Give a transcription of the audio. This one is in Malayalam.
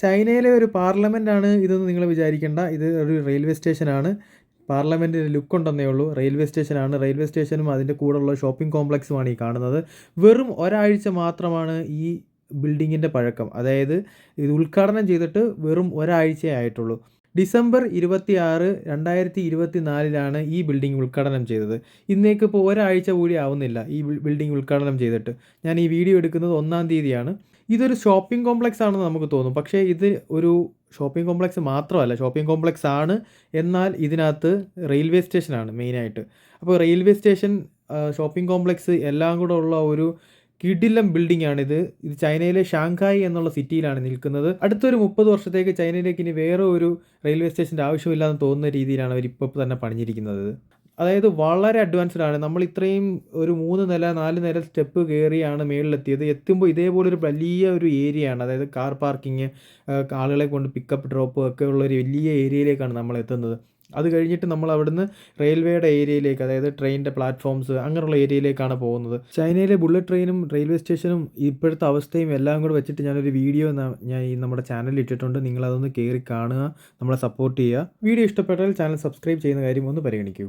ചൈനയിലെ ഒരു പാർലമെൻറ്റാണ് ഇതെന്ന് നിങ്ങൾ വിചാരിക്കേണ്ട. ഇത് ഒരു റെയിൽവേ സ്റ്റേഷനാണ്. പാർലമെൻറ്റിന് ലുക്ക് ഉണ്ടെന്നേ ഉള്ളൂ. റെയിൽവേ സ്റ്റേഷനാണ്. റെയിൽവേ സ്റ്റേഷനും അതിൻ്റെ കൂടെയുള്ള ഷോപ്പിംഗ് കോംപ്ലക്സുമാണ് ഈ കാണുന്നത്. വെറും ഒരാഴ്ച മാത്രമാണ് ഈ ബിൽഡിങ്ങിൻ്റെ പഴക്കം. അതായത് ഇത് ഉദ്ഘാടനം ചെയ്തിട്ട് വെറും ഒരാഴ്ചയേ ആയിട്ടുള്ളൂ. ഡിസംബർ 26, 2024 ഈ ബിൽഡിംഗ് ഉദ്ഘാടനം ചെയ്തത്. ഇന്നേക്കിപ്പോൾ ഒരാഴ്ച കൂടി ആവുന്നില്ല ഈ ബിൽഡിംഗ് ഉദ്ഘാടനം ചെയ്തിട്ട്. ഞാൻ ഈ വീഡിയോ എടുക്കുന്നത് 1-ാം തീയതിയാണ്. ഇതൊരു ഷോപ്പിംഗ് കോംപ്ലക്സ് ആണെന്ന് നമുക്ക് തോന്നും. പക്ഷേ ഇത് ഒരു ഷോപ്പിംഗ് കോംപ്ലക്സ് മാത്രമല്ല. ഷോപ്പിംഗ് കോംപ്ലക്സ് ആണ്. എന്നാൽ ഇതിനകത്ത് റെയിൽവേ സ്റ്റേഷനാണ് മെയിനായിട്ട്. അപ്പോൾ റെയിൽവേ സ്റ്റേഷൻ, ഷോപ്പിംഗ് കോംപ്ലക്സ് എല്ലാം കൂടെ ഉള്ള ഒരു കിടിലം ബിൽഡിംഗാണിത്. ഇത് ചൈനയിലെ ഷാങ്ഹായ് എന്നുള്ള സിറ്റിയിലാണ് നിൽക്കുന്നത്. അടുത്തൊരു 30 വർഷത്തേക്ക് ചൈനയിലേക്ക് ഇനി വേറെ ഒരു റെയിൽവേ സ്റ്റേഷൻ്റെ ആവശ്യമില്ലാന്ന് തോന്നുന്ന രീതിയിലാണ് അവരിപ്പോൾ തന്നെ പണിഞ്ഞിരിക്കുന്നത്. അതായത് വളരെ അഡ്വാൻസ്ഡ് ആണ്. നമ്മൾ ഇത്രയും ഒരു 3 നില 4 നില സ്റ്റെപ്പ് കയറിയാണ് മേളിലെത്തിയത്. എത്തുമ്പോൾ ഇതേപോലൊരു വലിയ ഒരു ഏരിയയാണ്. അതായത് കാർ പാർക്കിങ്, ആളുകളെ കൊണ്ട് പിക്കപ്പ് ഡ്രോപ്പ് ഒക്കെ ഉള്ളൊരു വലിയ ഏരിയയിലേക്കാണ് നമ്മൾ എത്തുന്നത്. അത് കഴിഞ്ഞിട്ട് നമ്മൾ അവിടുന്ന് റെയിൽവേയുടെ ഏരിയയിലേക്ക്, അതായത് ട്രെയിനിൻ്റെ പ്ലാറ്റ്ഫോംസ് അങ്ങനെയുള്ള ഏരിയയിലേക്കാണ് പോകുന്നത്. ചൈനയിലെ ബുള്ളറ്റ് ട്രെയിനും റെയിൽവേ സ്റ്റേഷനും ഇപ്പോഴത്തെ അവസ്ഥയും എല്ലാം കൂടെ വെച്ചിട്ട് ഞാനൊരു വീഡിയോ ഞാൻ ഈ നമ്മുടെ ചാനലിൽ ഇട്ടിട്ടുണ്ട്. നിങ്ങളതൊന്ന് കയറി കാണുക, നമ്മളെ സപ്പോർട്ട് ചെയ്യുക. വീഡിയോ ഇഷ്ടപ്പെട്ടാൽ ചാനൽ സബ്സ്ക്രൈബ് ചെയ്യുന്ന കാര്യം ഒന്ന് പരിഗണിക്കൂ.